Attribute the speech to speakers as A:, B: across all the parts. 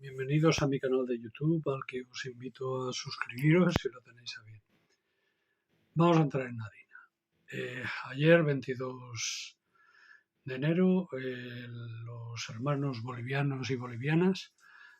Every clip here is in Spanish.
A: Bienvenidos a mi canal de YouTube, al que os invito a suscribiros si lo tenéis a bien. Vamos a entrar en harina. Ayer, 22 de enero, los hermanos bolivianos y bolivianas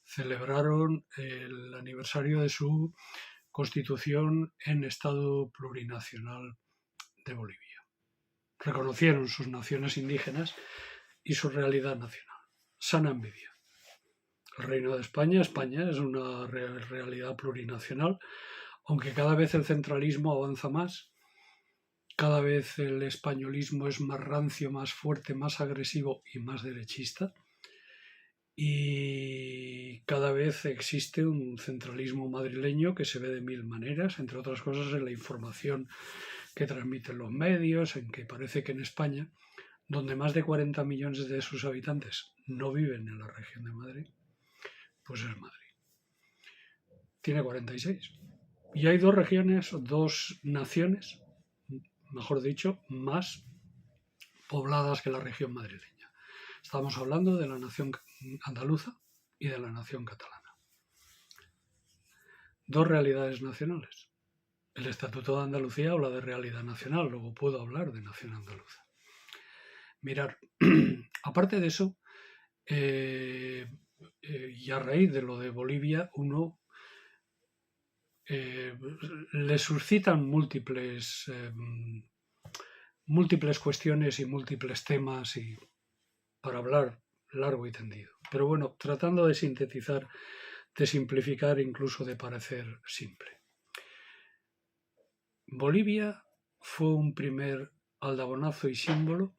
A: celebraron el aniversario de su constitución en Estado plurinacional de Bolivia. Reconocieron sus naciones indígenas y su realidad nacional. Sana envidia. El Reino de España es una realidad plurinacional, aunque cada vez el centralismo avanza más, cada vez el españolismo es más rancio, más fuerte, más agresivo y más derechista, y cada vez existe un centralismo madrileño que se ve de mil maneras, entre otras cosas en la información que transmiten los medios, en que parece que en España, donde más de 40 millones de sus habitantes no viven en la región de Madrid, pues es Madrid. Tiene 46. Y hay dos regiones, dos naciones, mejor dicho, más pobladas que la región madrileña. Estamos hablando de la nación andaluza y de la nación catalana. Dos realidades nacionales. El Estatuto de Andalucía habla de realidad nacional, luego puedo hablar de nación andaluza. Mirar, aparte de eso, y a raíz de lo de Bolivia, uno le suscitan múltiples cuestiones y múltiples temas y para hablar largo y tendido. Pero bueno, tratando de sintetizar, de simplificar, incluso de parecer simple. Bolivia fue un primer aldabonazo y símbolo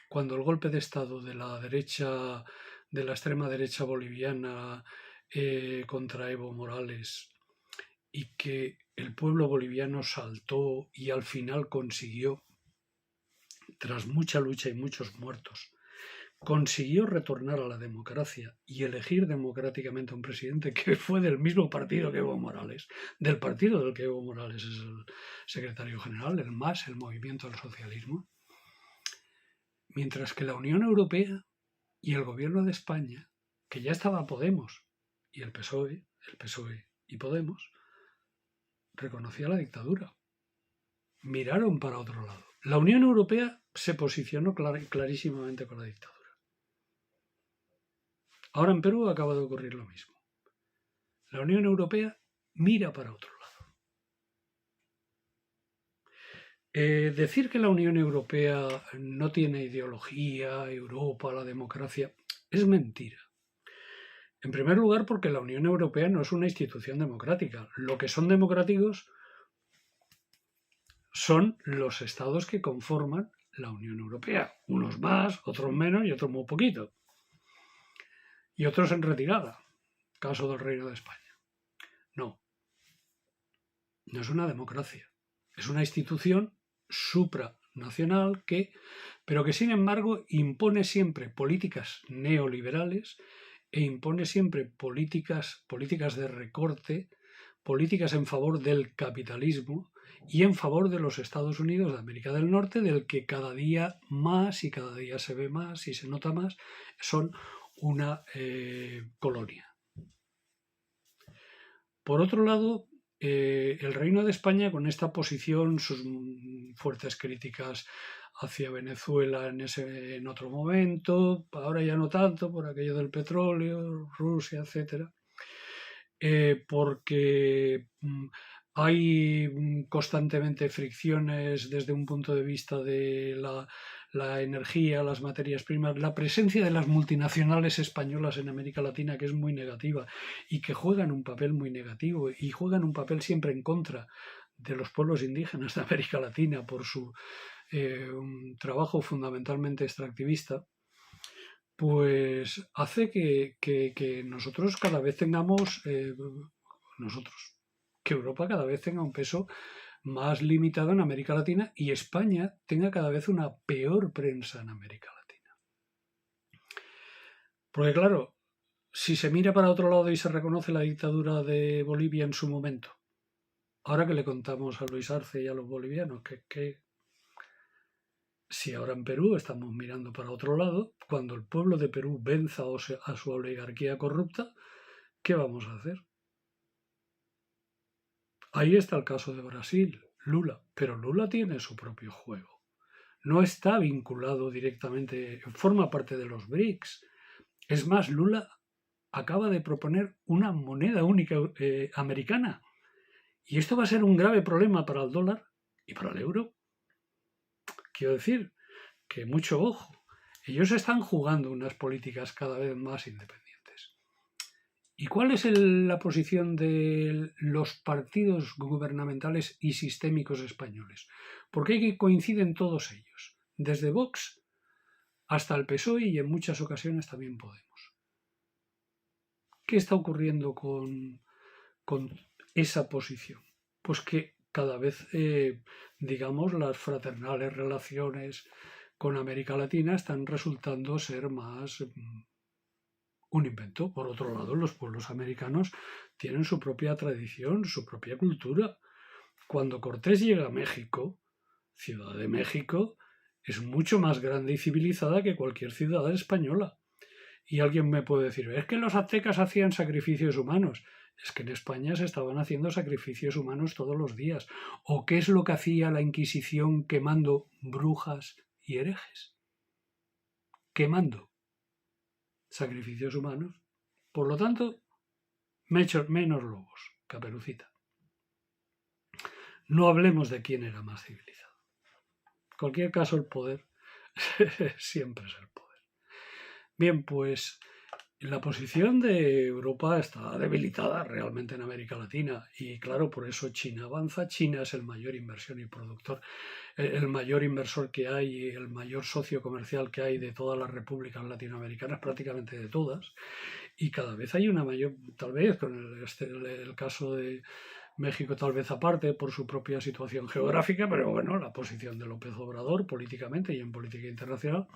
A: cuando el golpe de Estado de la derecha, de la extrema derecha boliviana contra Evo Morales, y que el pueblo boliviano saltó y al final consiguió, tras mucha lucha y muchos muertos, consiguió retornar a la democracia y elegir democráticamente a un presidente que fue del mismo partido que Evo Morales, del partido del que Evo Morales es el secretario general, el MAS, el Movimiento del Socialismo, mientras que la Unión Europea y el gobierno de España, que ya estaba Podemos y el PSOE y Podemos, reconocía la dictadura. Miraron para otro lado. La Unión Europea se posicionó clarísimamente con la dictadura. Ahora en Perú acaba de ocurrir lo mismo. La Unión Europea mira para otro lado. Decir que la Unión Europea no tiene ideología, Europa, la democracia, es mentira. En primer lugar, porque la Unión Europea no es una institución democrática. Lo que son democráticos son los estados que conforman la Unión Europea. Unos más, otros menos y otros muy poquito. Y otros en retirada. Caso del Reino de España. No es una democracia. Es una institución supranacional pero que sin embargo impone siempre políticas neoliberales e impone siempre políticas de recorte, políticas en favor del capitalismo y en favor de los Estados Unidos de América del Norte, del que cada día más y cada día se ve más y se nota más, son una colonia. Por otro lado, el Reino de España, con esta posición, sus fuertes críticas hacia Venezuela en otro momento, ahora ya no tanto por aquello del petróleo, Rusia, etcétera, porque hay constantemente fricciones desde un punto de vista de la energía, las materias primas, la presencia de las multinacionales españolas en América Latina, que es muy negativa y que juegan un papel muy negativo y juegan un papel siempre en contra de los pueblos indígenas de América Latina por su un trabajo fundamentalmente extractivista, pues hace que nosotros cada vez tengamos, que Europa cada vez tenga un peso más limitado en América Latina y España tenga cada vez una peor prensa en América Latina. Porque claro, si se mira para otro lado y se reconoce la dictadura de Bolivia en su momento, ahora que le contamos a Luis Arce y a los bolivianos que si ahora en Perú estamos mirando para otro lado, cuando el pueblo de Perú venza a su oligarquía corrupta, ¿Qué vamos a hacer? Ahí está el caso de Brasil, Lula, pero Lula tiene su propio juego. No está vinculado directamente, forma parte de los BRICS. Es más, Lula acaba de proponer una moneda única americana. Y esto va a ser un grave problema para el dólar y para el euro. Quiero decir que mucho ojo. Ellos están jugando unas políticas cada vez más independientes. ¿Y cuál es la posición de los partidos gubernamentales y sistémicos españoles? Porque hay que coinciden todos ellos, desde Vox hasta el PSOE y en muchas ocasiones también Podemos. ¿Qué está ocurriendo con esa posición? Pues que cada vez, digamos, las fraternales relaciones con América Latina están resultando ser más un invento. Por otro lado, los pueblos americanos tienen su propia tradición, su propia cultura. Cuando Cortés llega a México, Ciudad de México es mucho más grande y civilizada que cualquier ciudad española. Y alguien me puede decir, es que los aztecas hacían sacrificios humanos. Es que en España se estaban haciendo sacrificios humanos todos los días. ¿O qué es lo que hacía la Inquisición quemando brujas y herejes? Quemando sacrificios humanos. Por lo tanto, menos lobos, Caperucita. No hablemos de quién era más civilizado. En cualquier caso, el poder siempre es el poder. Bien, pues la posición de Europa está debilitada realmente en América Latina y claro, por eso China avanza. China es el mayor inversión y productor, el mayor inversor que hay y el mayor socio comercial que hay de todas las repúblicas latinoamericanas, prácticamente de todas, y cada vez hay una mayor, tal vez con el caso de México tal vez aparte por su propia situación geográfica, pero bueno, la posición de López Obrador políticamente y en política internacional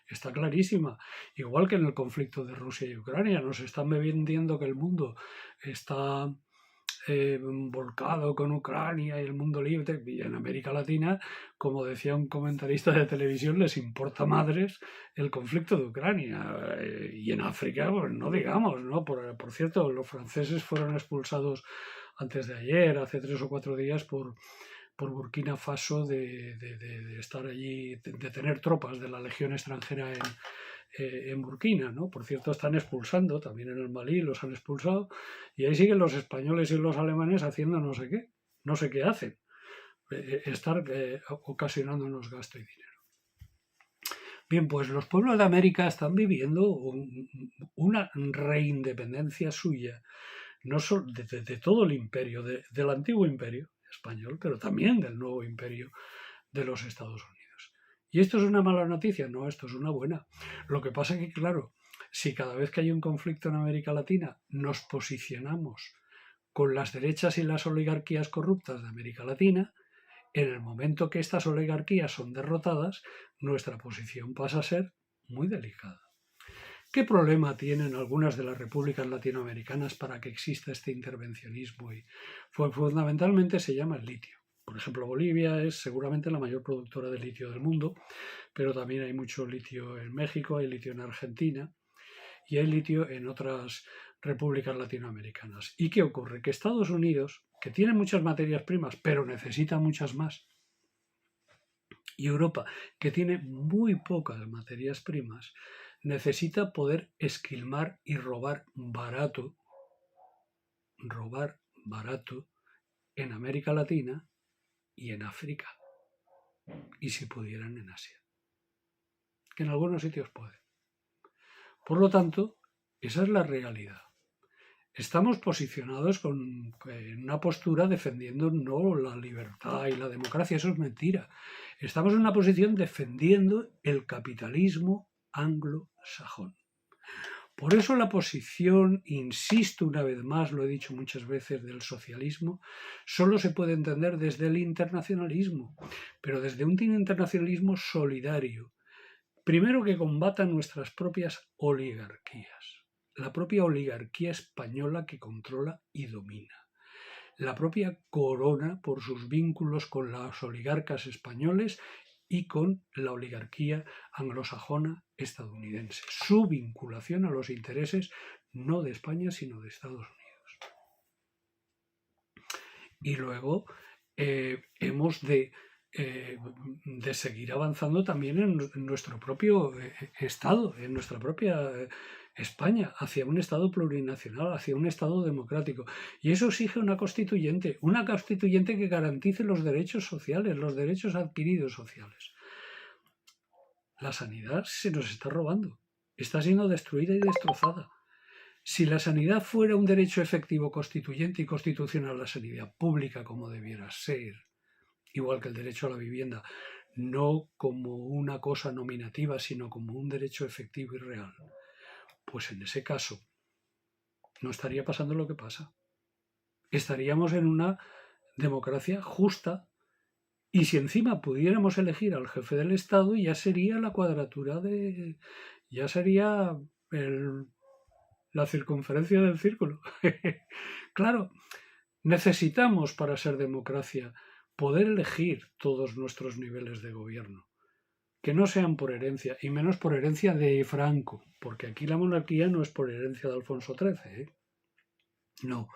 A: está clarísima. Igual que en el conflicto de Rusia y Ucrania, nos están vendiendo que el mundo está volcado con Ucrania y el mundo libre, y en América Latina, como decía un comentarista de televisión, les importa madres el conflicto de Ucrania. Y en África, pues no digamos, ¿no? Por cierto, los franceses fueron expulsados antes de ayer, hace 3 o 4 días, por Burkina Faso de estar allí, de tener tropas de la Legión extranjera en Burkina, ¿no? Por cierto, están expulsando, también en el Malí los han expulsado, y ahí siguen los españoles y los alemanes haciendo no sé qué hacen, estar ocasionándonos gasto y dinero. Bien, pues los pueblos de América están viviendo una reindependencia suya, no solo de todo el imperio, del antiguo imperio español, pero también del nuevo imperio de los Estados Unidos. ¿Y esto es una mala noticia? No, esto es una buena. Lo que pasa es que, claro, si cada vez que hay un conflicto en América Latina nos posicionamos con las derechas y las oligarquías corruptas de América Latina, en el momento que estas oligarquías son derrotadas, nuestra posición pasa a ser muy delicada. ¿Qué problema tienen algunas de las repúblicas latinoamericanas para que exista este intervencionismo? Y fundamentalmente se llama el litio. Por ejemplo, Bolivia es seguramente la mayor productora de litio del mundo, pero también hay mucho litio en México, hay litio en Argentina y hay litio en otras repúblicas latinoamericanas. ¿Y qué ocurre? Que Estados Unidos, que tiene muchas materias primas, pero necesita muchas más, y Europa, que tiene muy pocas materias primas, necesita poder esquilmar y robar barato en América Latina y en África, y si pudieran en Asia, que en algunos sitios pueden. Por lo tanto, esa es la realidad. Estamos posicionados en una postura defendiendo no la libertad y la democracia, eso es mentira. Estamos en una posición defendiendo el capitalismo anglosajón. Por eso la posición, insisto una vez más, lo he dicho muchas veces, del socialismo, solo se puede entender desde el internacionalismo, pero desde un internacionalismo solidario. Primero, que combata nuestras propias oligarquías, la propia oligarquía española que controla y domina, la propia corona por sus vínculos con los oligarcas españoles y con la oligarquía anglosajona estadounidense, su vinculación a los intereses no de España, sino de Estados Unidos. Y luego hemos de seguir avanzando también en nuestro propio Estado, en nuestra propia España, hacia un Estado plurinacional, hacia un Estado democrático. Y eso exige una constituyente que garantice los derechos sociales, los derechos adquiridos sociales. La sanidad se nos está robando, está siendo destruida y destrozada. Si la sanidad fuera un derecho efectivo, constituyente y constitucional, la sanidad pública como debiera ser, igual que el derecho a la vivienda, no como una cosa nominativa, sino como un derecho efectivo y real, pues en ese caso no estaría pasando lo que pasa. Estaríamos en una democracia justa, y si encima pudiéramos elegir al jefe del Estado, ya sería la cuadratura ya sería la circunferencia del círculo. Claro, necesitamos para ser democracia poder elegir todos nuestros niveles de gobierno, que no sean por herencia, y menos por herencia de Franco, porque aquí la monarquía no es por herencia de Alfonso XIII, ¿eh? No,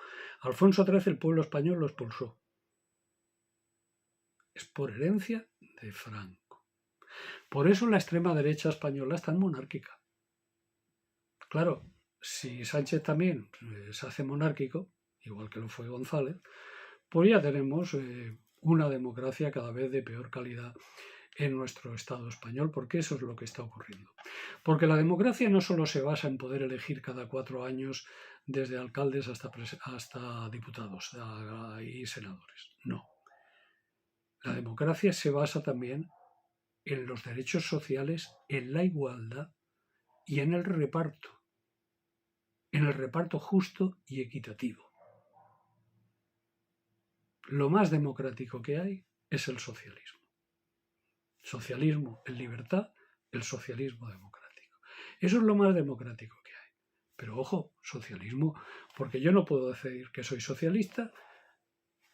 A: Alfonso XIII el pueblo español lo expulsó. Es por herencia de Franco. Por eso la extrema derecha española es tan monárquica. Claro, si Sánchez también se hace monárquico, igual que lo fue González, pues ya tenemos una democracia cada vez de peor calidad en nuestro Estado español, porque eso es lo que está ocurriendo. Porque la democracia no solo se basa en poder elegir cada 4 años desde alcaldes hasta diputados y senadores. No. La democracia se basa también en los derechos sociales, en la igualdad y en el reparto justo y equitativo. Lo más democrático que hay es el socialismo. Socialismo en libertad, el socialismo democrático. Eso es lo más democrático que hay. Pero ojo, socialismo, porque yo no puedo decir que soy socialista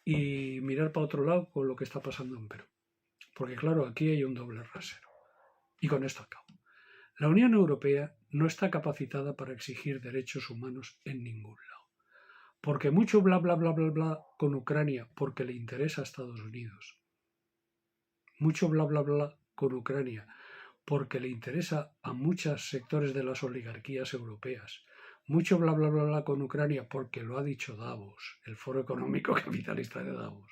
A: y mirar para otro lado con lo que está pasando en Perú. Porque claro, aquí hay un doble rasero. Y con esto acabo. La Unión Europea no está capacitada para exigir derechos humanos en ningún lado. Porque mucho bla bla bla bla bla con Ucrania porque le interesa a Estados Unidos. Mucho bla bla bla con Ucrania porque le interesa a muchos sectores de las oligarquías europeas. Mucho bla bla bla bla con Ucrania porque lo ha dicho Davos, el Foro Económico Capitalista de Davos.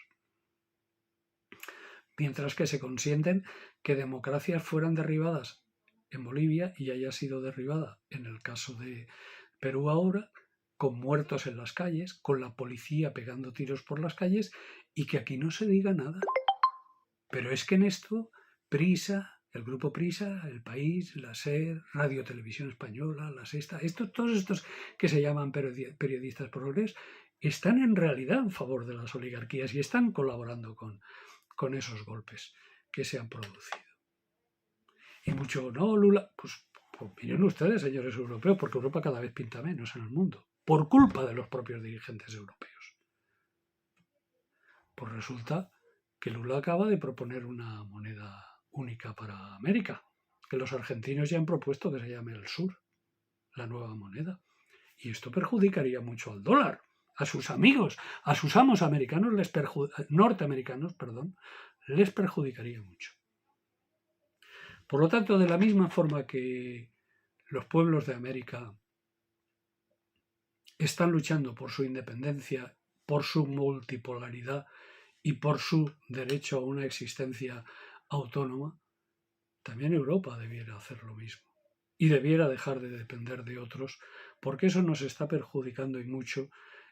A: Mientras que se consienten que democracias fueran derribadas en Bolivia y haya sido derribada en el caso de Perú ahora, con muertos en las calles, con la policía pegando tiros por las calles, y que aquí no se diga nada. Pero es que en esto, Prisa, el grupo Prisa, El País, la SER, Radio Televisión Española, La Sexta, todos estos que se llaman periodistas progres, están en realidad en favor de las oligarquías y están colaborando con esos golpes que se han producido. Y mucho, no, Lula, pues miren ustedes, señores europeos, porque Europa cada vez pinta menos en el mundo, por culpa de los propios dirigentes europeos. Pues resulta que Lula acaba de proponer una moneda única para América, que los argentinos ya han propuesto que se llame el Sur, la nueva moneda. Y esto perjudicaría mucho al dólar, a sus amigos, a sus amos americanos, norteamericanos, les perjudicaría mucho. Por lo tanto, de la misma forma que los pueblos de América están luchando por su independencia, por su multipolaridad y por su derecho a una existencia autónoma, también Europa debiera hacer lo mismo y debiera dejar de depender de otros, porque eso nos está perjudicando y mucho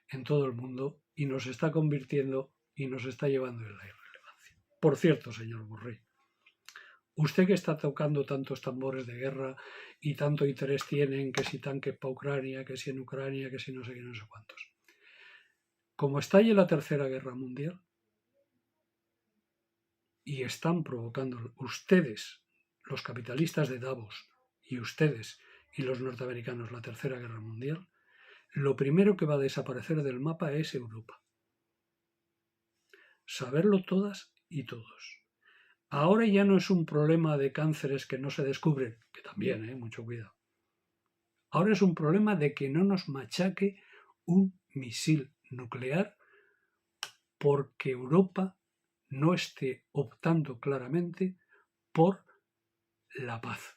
A: en todo el mundo y nos está convirtiendo y nos está llevando en la irrelevancia. Por cierto, señor Borrell, usted que está tocando tantos tambores de guerra y tanto interés tiene en que si tanques para Ucrania, que si en Ucrania, que si no sé qué, no sé cuántos. Como estalle la Tercera Guerra Mundial y están provocando ustedes, los capitalistas de Davos, y ustedes y los norteamericanos la Tercera Guerra Mundial, lo primero que va a desaparecer del mapa es Europa. Saberlo todas y todos. Ahora ya no es un problema de cánceres que no se descubren, que también, mucho cuidado. Ahora es un problema de que no nos machaque un misil nuclear porque Europa no esté optando claramente por la paz,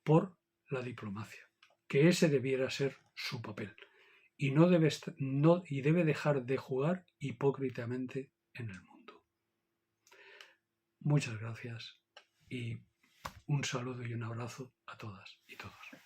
A: por la diplomacia, que ese debiera ser su papel y debe dejar de jugar hipócritamente en el mundo. Muchas gracias y un saludo y un abrazo a todas y todos.